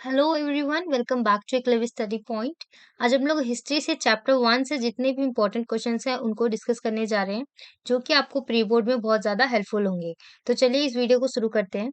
Hello everyone, welcome back to एक live study point. आज हम लोग हिस्ट्री से चैप्टर 1 से जितने भी इंपॉर्टेंट क्वेश्चंस हैं उनको डिस्कस करने जा रहे हैं, जो कि आपको प्री बोर्ड में बहुत ज़्यादा हेल्पफुल होंगे। तो चलिए इस वीडियो को शुरू करते हैं।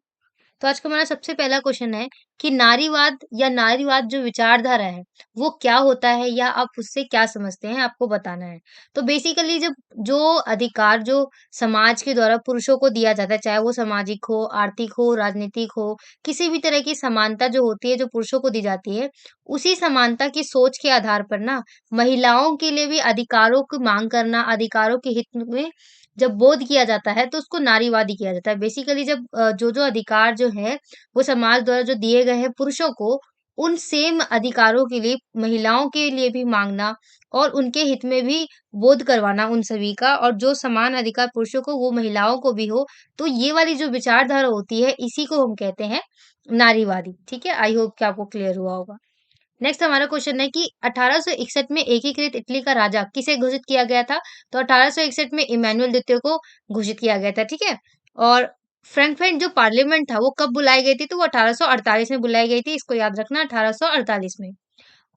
तो आज का हमारा सबसे पहला क्वेश्चन है कि नारीवाद या नारीवाद जो विचारधारा है वो क्या होता है, या आप उससे क्या समझते हैं, आपको बताना है। तो बेसिकली जब जो अधिकार जो समाज के द्वारा पुरुषों को दिया जाता है, चाहे वो सामाजिक हो, आर्थिक हो, राजनीतिक हो, किसी भी तरह की समानता जो होती है जो पुरुषों को दी जाती है, उसी समानता की सोच के आधार पर ना महिलाओं के लिए भी अधिकारों की मांग करना, अधिकारों के हित में जब बोध किया जाता है तो उसको नारीवादी किया जाता है। बेसिकली जब जो अधिकार जो है वो समाज द्वारा जो दिए गए हैं पुरुषों को, उन सेम अधिकारों के लिए महिलाओं के लिए भी मांगना और उनके हित में भी बोध करवाना उन सभी का, और जो समान अधिकार पुरुषों को वो महिलाओं को भी हो। तो ये वाली जो विचारधारा होती है इसी को हम कहते हैं नारीवादी। ठीक है, आई होप कि आपको क्लियर हुआ होगा। नेक्स्ट हमारा क्वेश्चन है कि 1861 में एकीकृत इटली का राजा किसे घोषित किया गया था? तो 1861 में इमैनुअल द्वितीय को घोषित किया गया था, ठीक है? और फ्रैंकफर्ट जो पार्लियामेंट था वो कब बुलाई गई थी? तो वो 1848 में बुलाई गई थी, इसको याद रखना, 1848 में।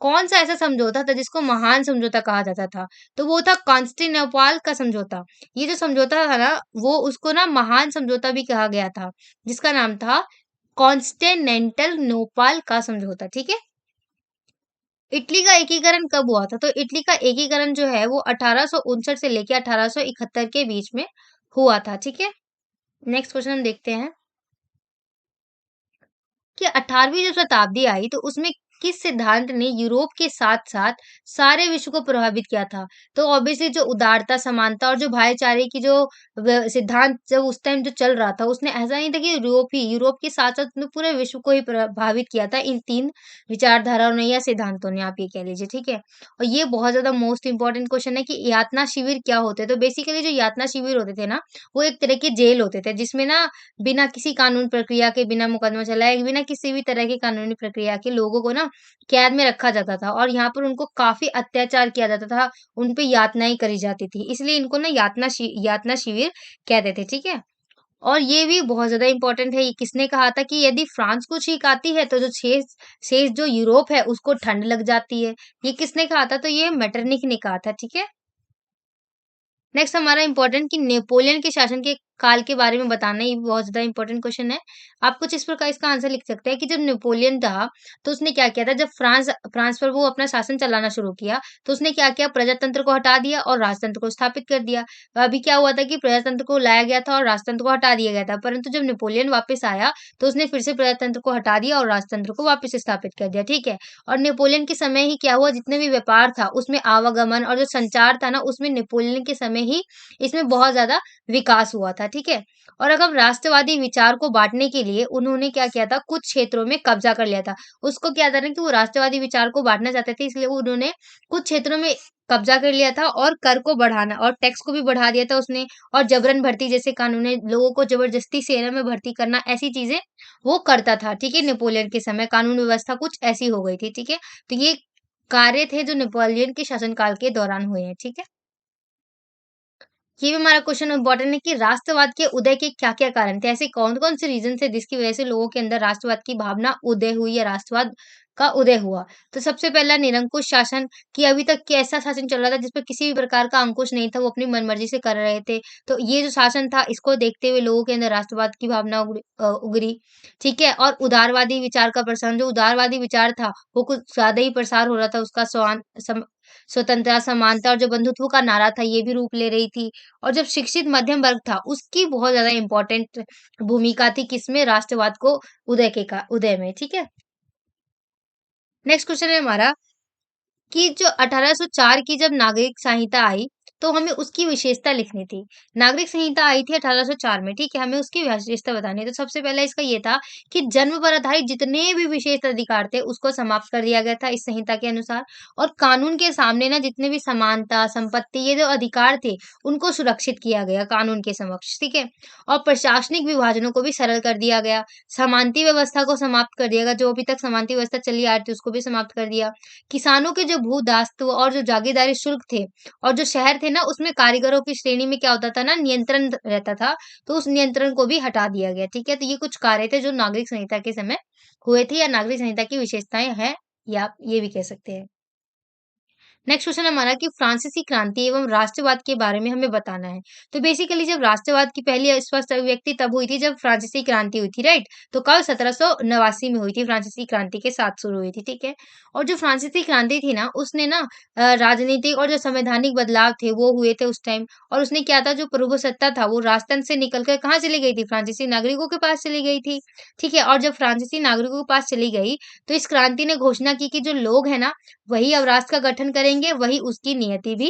कौन सा ऐसा समझौता था जिसको महान समझौता कहा जाता था? तो वो था कॉन्स्टेंटिनोपल का समझौता। ये जो समझौता था ना, वो उसको ना महान समझौता भी कहा गया था, जिसका नाम था कॉन्स्टेंटिनोपल का समझौता, ठीक है? इटली का एकीकरण कब हुआ था? तो इटली का एकीकरण जो है वो 1859 से लेके 1871 के बीच में हुआ था, ठीक है? नेक्स्ट क्वेश्चन हम देखते हैं कि 18वीं जो शताब्दी आई तो उसमें किस सिद्धांत ने यूरोप के साथ-साथ सारे विश्व को प्रभावित किया था? तो ऑब्वियसली जो उदारता, समानता और जो भाईचारे की जो सिद्धांत जब उस टाइम जो चल रहा था, उसने ऐसा नहीं था कि यूरोप के साथ-साथ उसने पूरे विश्व को ही प्रभावित किया था इन 3 विचारधाराओं ने या सिद्धांतों ने, आप ये कह लीजिए, ठीक है? और ये बहुत ज़्यादा मोस्ट इम्पोर्टेंट क्वेश्चन है कि यातना शिविर क्या होते हैं? तो बेसिकली जो यातना शिविर होते थे ना, वो एक तरह के जेल होते थे, जिसमें ना बिना किसी कानून प्रक्रिया के, बिना मुकदमा चलाए, बिना किसी भी तरह की कानूनी प्रक्रिया के लोगों को ना कैद में रखा जाता था, और यहाँ पर उनको काफ़ी अत्याचार किया जाता था, उन पे यातनाएँ करी जाती थी। इसलिए इनको ना यातना शिविर कहते थे, ठीक है? और ये भी बहुत ज़्यादा इम्पोर्टेंट है, ये किसने कहा था कि यदि फ्रांस को छींक आती है तो जो शेष शेष जो यूरोप है उसको ठंड लग जाती है। ये किसने कहा था? तो ये मेटरनिख ने कहा था, ठीक है? नेक्स्ट हमारा इम्पोर्टेंट कि नेपोलियन के शासन के काल के बारे में बताना, ये भी बहुत ज़्यादा इम्पोर्टेंट क्वेश्चन है। आप कुछ इस प्रकार इसका आंसर लिख सकते हैं कि जब नेपोलियन था, तो उसने क्या किया था, जब फ्रांस फ्रांस पर वो अपना शासन चलाना शुरू किया, तो उसने क्या किया, प्रजातंत्र को हटा दिया और राजतंत्र को स्थापित कर दिया। अभी क्या हुआ था कि प्रजातंत्र को लाया गया था और राजतंत्र को हटा दिया गया था, परंतु जब नेपोलियन वापस आया, तो उसने फिर से प्रजातंत्र को हटा दिया और राजतंत्र को वापस स्थापित कर दिया, ठीक है? और नेपोलियन के समय ही क्या हुआ, जितने भी व्यापार था, उसमें आवागमन और जो संचार था ना, उसमें नेपोलियन के समय ही इसमें बहुत ज़्यादा विकास हुआ था, ठीक है? और अगर राष्ट्रवादी विचार को बाँटने के लिए उन्होंने क्या किया था, कुछ क्षेत्रों में कब्ज़ा कर लिया था। उसको क्या था ना कि वो राष्ट्रवादी विचार को बाँटना चाहते थे, इसलिए वो उन्होंने कुछ क्षेत्रों में कब्ज़ा कर लिया था और कर को बढ़ाना और टैक्स को भी बढ़ा दिया था उसने, और जबरन भर्ती जैसे कानून है, लोगों को ज़बरदस्ती सेना में भर्ती करना, ऐसी चीज़ें वो करता था, ठीक है? नेपोलियन के समय कानून व्यवस्था कुछ ऐसी हो गई थी, ठीक है? तो ये कार्य थे जो नेपोलियन के शासनकाल के दौरान हुए हैं, ठीक है? ये भी हमारा क्वेश्चन इम्पोर्टेंट है कि राष्ट्रवाद के उदय के क्या-क्या कारण थे? ऐसे कौन-कौन से रीज़न थे जिसकी वज़ह से लोगों के अंदर राष्ट्रवाद की भावना उदय हुई या राष्ट्रवाद का उदय हुआ? तो सबसे पहला निरंकुश शासन, कि अभी तक के ऐसा शासन चल रहा था जिस पे किसी भी प्रकार का अंकुश नहीं था, वो अपनी मनमर्जी से कर रहे थे। तो ये जो शासन था, इसको देखते हुए लोगों के अंदर राष्ट्रवाद की भावना उगरी, ठीक है? और उदारवादी विचार का प्रसार, जो उदारवादी विचार था, वो कुछ ज़्यादा ही प्रसार हो रहा था, उसका स्वतंत्रता, समानता और जो बंधुत्व का नारा था, ये भी रूप ले रही थी। और जब शिक्षित मध्यम वर्ग था, उसकी बहुत ज़्यादा इम्पोर्टेंट भूमिका थी किसमें, राष्ट्रवाद को उदय में, ठीक है? नेक्स्ट क्वेश्चन है हमारा कि जो 1804 की जब नागरिक संहिता आई, तो हमें उसकी विशेषता लिखनी थी। नागरिक संहिता आई थी 1804 में, ठीक है? हमें उसकी विशेषता बतानी है। तो सबसे पहला इसका ये था कि जन्म पर आधारित जितने भी विशेष अधिकार थे, उसको समाप्त कर दिया गया था इस संहिता के अनुसार, और कानून के सामने ना जितने भी समानता, संपत्ति, ये जो अधिकार थे, उनको सुरक्षित किया गया कानून के समक्ष, ठीक है? और प्रशासनिक विभाजनों को भी सरल कर दिया गया। समानती व्यवस्था को समाप्त कर दिया गया, जो अभी तक समानती व्यवस्था चली आ रही थी, उसको भी समाप्त कर दिया। किसानों के जो भू-दासत्व और जो जागीरदारी शुल्क थे और जो शहर थे ना उसमें कारीगरों की श्रेणी में क्या होता था ना, नियंत्रण रहता था, तो उस नियंत्रण को भी हटा दिया गया, ठीक है? तो ये कुछ कार्य थे जो नागरिक संहिता के समय हुए थे या नागरिक संहिता की विशेषताएँ हैं, या आप ये भी कह सकते हैं। नेक्स्ट क्वेश्चन हमारा कि फ्रांसीसी क्रांति एवं राष्ट्रवाद के बारे में हमें बताना है। तो बेसिकली जब राष्ट्रवाद की पहली स्पष्ट अभिव्यक्ति तब हुई थी जब फ्रांसीसी क्रांति हुई थी, राइट? तो कब 1789 में हुई थी, फ्रांसीसी क्रांति के साथ शुरू हुई थी, ठीक है? और जो फ्रांसीसी क्रांति थी ना उसने ना राजनीतिक और जो संवैधानिक बदलाव थे वो हुए थे उस टाइम। और उसने क्या था, जो प्रभुसत्ता था वो राजतंत्र से निकल कर कहाँ चली गई थी, फ्रांसीसी नागरिकों के पास चली गई थी, ठीक है? और जब फ्रांसीसी नागरिकों के पास चली गई तो इस क्रांति ने घोषणा की कि जो लोग है ना वही अब राष्ट्र का गठन करेंगे, वही उसकी नियति भी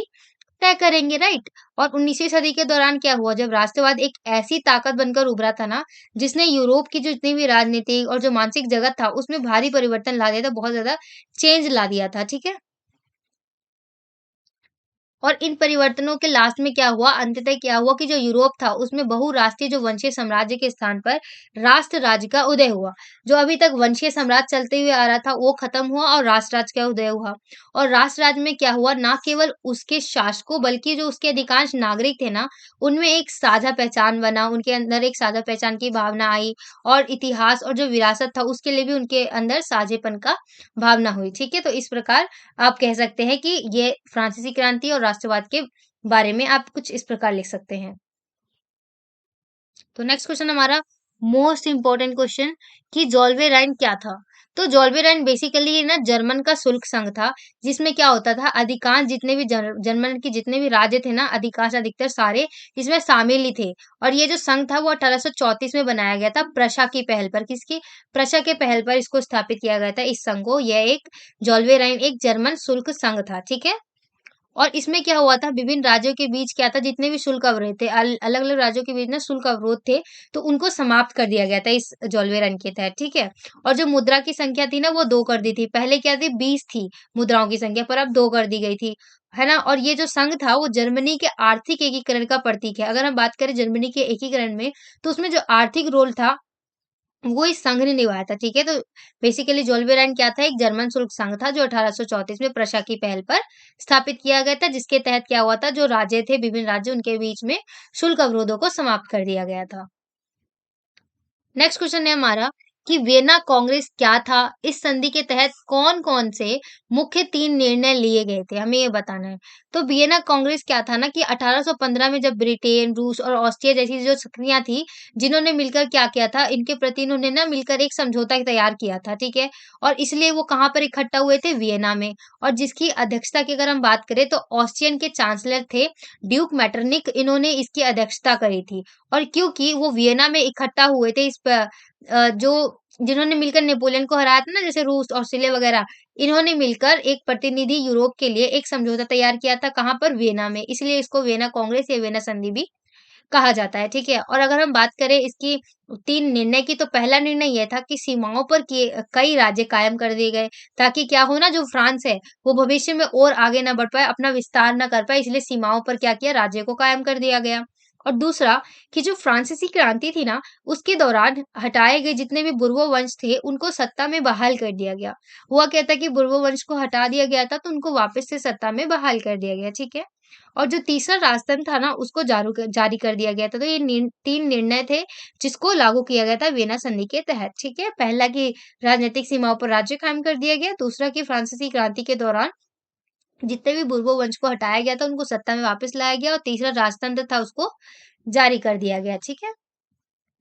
तय करेंगे, राइट? और 19वीं सदी के दौरान क्या हुआ, जब राष्ट्रवाद एक ऐसी ताकत बनकर उभरा था ना, जिसने यूरोप की जो जितनी भी राजनीतिक और जो मानसिक जगत था, उसमें भारी परिवर्तन ला दिया था, बहुत ज़्यादा चेंज ला दिया था, ठीक है? और इन परिवर्तनों के लास्ट में क्या हुआ, अंततः क्या हुआ कि जो यूरोप था उसमें बहुराष्ट्रीय जो वंशीय साम्राज्य के स्थान पर राष्ट्र राज्य का उदय हुआ। जो अभी तक वंशीय साम्राज्य चलते हुए आ रहा था वो खत्म हुआ और राष्ट्र राज्य का उदय हुआ। और राष्ट्र राज्य में क्या हुआ, ना केवल उसके शासकों बल्कि जो उसके अधिकांश नागरिक थे ना, उनमें एक साझा पहचान बना, उनके अंदर एक साझा पहचान की भावना आई। और इतिहास और जो विरासत था उसके लिए भी उनके अंदर साझेपन का भावना हुई, ठीक है? तो इस प्रकार आप कह सकते हैं कि ये फ्रांसीसी क्रांति और राष्ट्रवाद के बारे में आप कुछ इस प्रकार लिख सकते हैं। तो नेक्स्ट क्वेश्चन हमारा मोस्ट इम्पोर्टेंट क्वेश्चन कि जोल्वेराइन क्या था? तो जोल्वेराइन बेसिकली ना जर्मन का शुल्क संघ था, जिसमें क्या होता था, अधिकांश जितने भी जर्मन के जितने भी राज्य थे ना, अधिकांश अधिकतर सारे इसमें शामिल ही थे। और ये जो संघ था वो 1834 में बनाया गया था प्रशा की पहल पर। किसकी? प्रशा के पहल पर इसको स्थापित किया गया था इस संघ को। यह एक जोल्वेराइन एक जर्मन शुल्क संघ था, ठीक है? और इसमें क्या हुआ था, विभिन्न राज्यों के बीच क्या था, जितने भी शुल्क अवरोध थे, अलग-अलग राज्यों के बीच ना शुल्क अवरोध थे, तो उनको समाप्त कर दिया गया था इस जॉल्वेरन के तहत, ठीक है? और जो मुद्रा की संख्या थी ना वो 2 कर दी थी। पहले क्या थी, 20 थी मुद्राओं की संख्या, पर अब 2 कर दी गई थी, है ना? और ये जो संघ था वो जर्मनी के आर्थिक एकीकरण का प्रतीक है। अगर हम बात करें जर्मनी के एकीकरण में, तो उसमें जो आर्थिक रोल था वो इस संघ ने निभाया था, ठीक है? तो बेसिकली जोल्बेराइन क्या था, एक जर्मन शुल्क संघ था जो 1834 में प्रशा की पहल पर स्थापित किया गया था, जिसके तहत क्या हुआ था, जो राज्य थे, विभिन्न राज्य उनके बीच में शुल्क अवरोधों को समाप्त कर दिया गया था। नेक्स्ट क्वेश्चन है हमारा कि वियना कांग्रेस क्या था? इस संधि के तहत कौन-कौन से मुख्य 3 निर्णय लिए गए थे? हमें ये बताना है। तो वियना कांग्रेस क्या था ना कि 1815 में जब ब्रिटेन, रूस और ऑस्ट्रिया जैसी जो शक्तियाँ थी, जिन्होंने मिलकर क्या किया था, इनके प्रति इन्होंने ना मिलकर एक समझौता तैयार किया था, ठीक है? और इसलिए वो कहाँ पर इकट्ठा हुए थे? वियना में। और जिसकी अध्यक्षता की अगर हम बात करें तो ऑस्ट्रियन के चांसलर थे ड्यूक मेटरनिक, इन्होंने इसकी अध्यक्षता करी थी। और क्योंकि वो वियना में इकट्ठा हुए थे जो जिन्होंने मिलकर नेपोलियन को हराया था ना, जैसे रूस, ऑस्ट्रेलिया वगैरह, इन्होंने मिलकर एक प्रतिनिधि यूरोप के लिए एक समझौता तैयार किया था, कहाँ पर? वियना में। इसलिए इसको वियना कांग्रेस या वियना संधि भी कहा जाता है, ठीक है? और अगर हम बात करें इसकी 3 निर्णय की, तो पहला निर्णय यह था कि सीमाओं पर कई राज्य कायम कर दिए गए, ताकि क्या हो ना, जो फ्रांस है, वो भविष्य में और आगे ना बढ़ पाए, अपना विस्तार ना कर पाए, इसलिए सीमाओं पर क्या किया, राज्य को कायम कर दिया गया। और दूसरा कि जो फ्रांसीसी क्रांति थी ना, उसके दौरान हटाए गए जितने भी बुर्बो वंश थे, उनको सत्ता में बहाल कर दिया गया। हुआ क्या था कि बुर्बो वंश को हटा दिया गया था, तो उनको वापस से सत्ता में बहाल कर दिया गया, ठीक है? और जो तीसरा राजतंत्र था ना, उसको जारी कर दिया गया था। तो ये 3 निर्णय थे, जिसको लागू किया गया था वियना संधि के तहत, ठीक है? पहला कि राजनीतिक सीमाओं पर राज्य कायम कर दिया गया, दूसरा कि फ्रांसीसी क्रांति के दौरान जितने भी बुर्बो वंश को हटाया गया था, उनको सत्ता में वापस लाया गया और तीसरा राजतंत्र था, उसको जारी कर दिया गया, ठीक है?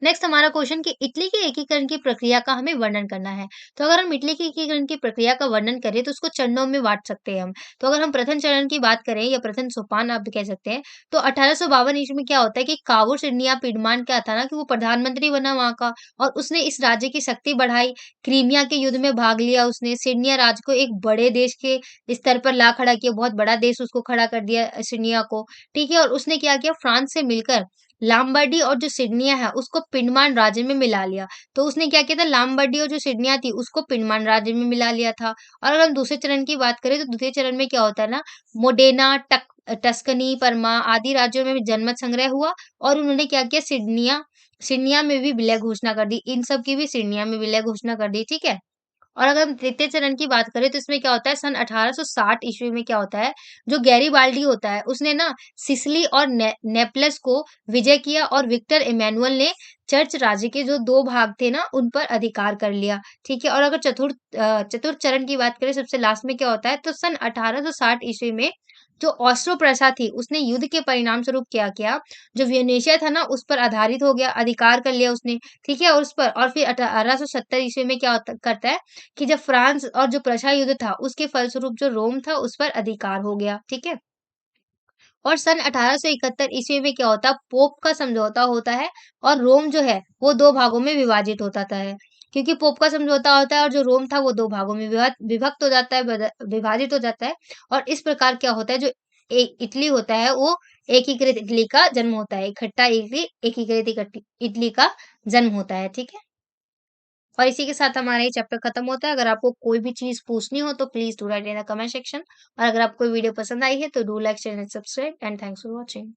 नेक्स्ट हमारा क्वेश्चन कि इटली के एकीकरण की प्रक्रिया का हमें वर्णन करना है। तो अगर हम इटली के एकीकरण की प्रक्रिया का वर्णन करें तो उसको चरणों में बाँट सकते हैं हम। तो अगर हम प्रथम चरण की बात करें या प्रथम सोपान आप कह सकते हैं, तो 1852 ईस्वी में क्या होता है कि कावूर सिडनिया पिडमान क्या था ना कि वो प्रधानमंत्री बना वहाँ का और उसने इस राज्य की शक्ति बढ़ाई, क्रीमिया के युद्ध में भाग लिया उसने, सिडनिया राज्य को एक बड़े देश के स्तर पर ला खड़ा किया, बहुत बड़ा देश उसको खड़ा कर दिया सिडनिया को, ठीक है? और उसने क्या किया, फ्रांस से मिलकर लामबर्डी और जो सिडनिया है उसको पिंडमान राज्य में मिला लिया। तो उसने क्या किया था, लामबर्डी और जो सिडनिया थी उसको पिंडमान राज्य में मिला लिया था। और अगर हम दूसरे चरण की बात करें तो दूसरे चरण में क्या होता है ना, मोडेना, टस्कनी, परमा आदि राज्यों में भी जनमत संग्रह हुआ और उन्होंने क्या किया, सिडनिया सिडनिया में भी विलय घोषणा कर दी। इन सब की भी सिडनिया में विलय घोषणा कर दी, ठीक है? और अगर हम तृतीय चरण की बात करें तो इसमें क्या होता है, सन 1860 ईस्वी में क्या होता है, जो गैरीबाल्डी होता है उसने ना सिसिली और नेपलस को विजय किया और विक्टर इमैनुअल ने चर्च राज्य के जो 2 भाग थे ना उन पर अधिकार कर लिया, ठीक है? और अगर चतुर्थ चरण की बात करें सबसे लास्ट में क्या होता है, तो सन 1860 ईस्वी में जो ऑस्ट्रो प्रसा थी उसने युद्ध के परिणाम स्वरूप क्या किया, जो वेनेशिया था ना उस पर आधारित हो गया, अधिकार कर लिया उसने, ठीक है? और उस पर और फिर 1870 ईस्वी में क्या होता करता है कि जब फ्रांस और जो प्रशा युद्ध था उसके फलस्वरूप जो रोम था उस पर अधिकार हो गया, ठीक है? और सन 1871 ईस्वी में क्या होता है, पोप का समझौता होता है और रोम जो है वो 2 भागों में विभाजित होता था है। क्योंकि पोप का समझौता होता है और जो रोम था वो 2 भागों में विभक्त हो जाता है, विभाजित हो जाता है और इस प्रकार क्या होता है, जो इटली होता है वो एकीकृत इटली का जन्म होता है। इकट्ठा इटली एकीकृत इटली का जन्म होता है, ठीक है? और इसी के साथ हमारा ये चैप्टर खत्म होता है। अगर आपको कोई भी चीज़ पूछनी हो तो please do right in the comment section, और अगर आपको वीडियो पसंद आई है तो do like, share and subscribe, and thanks for watching.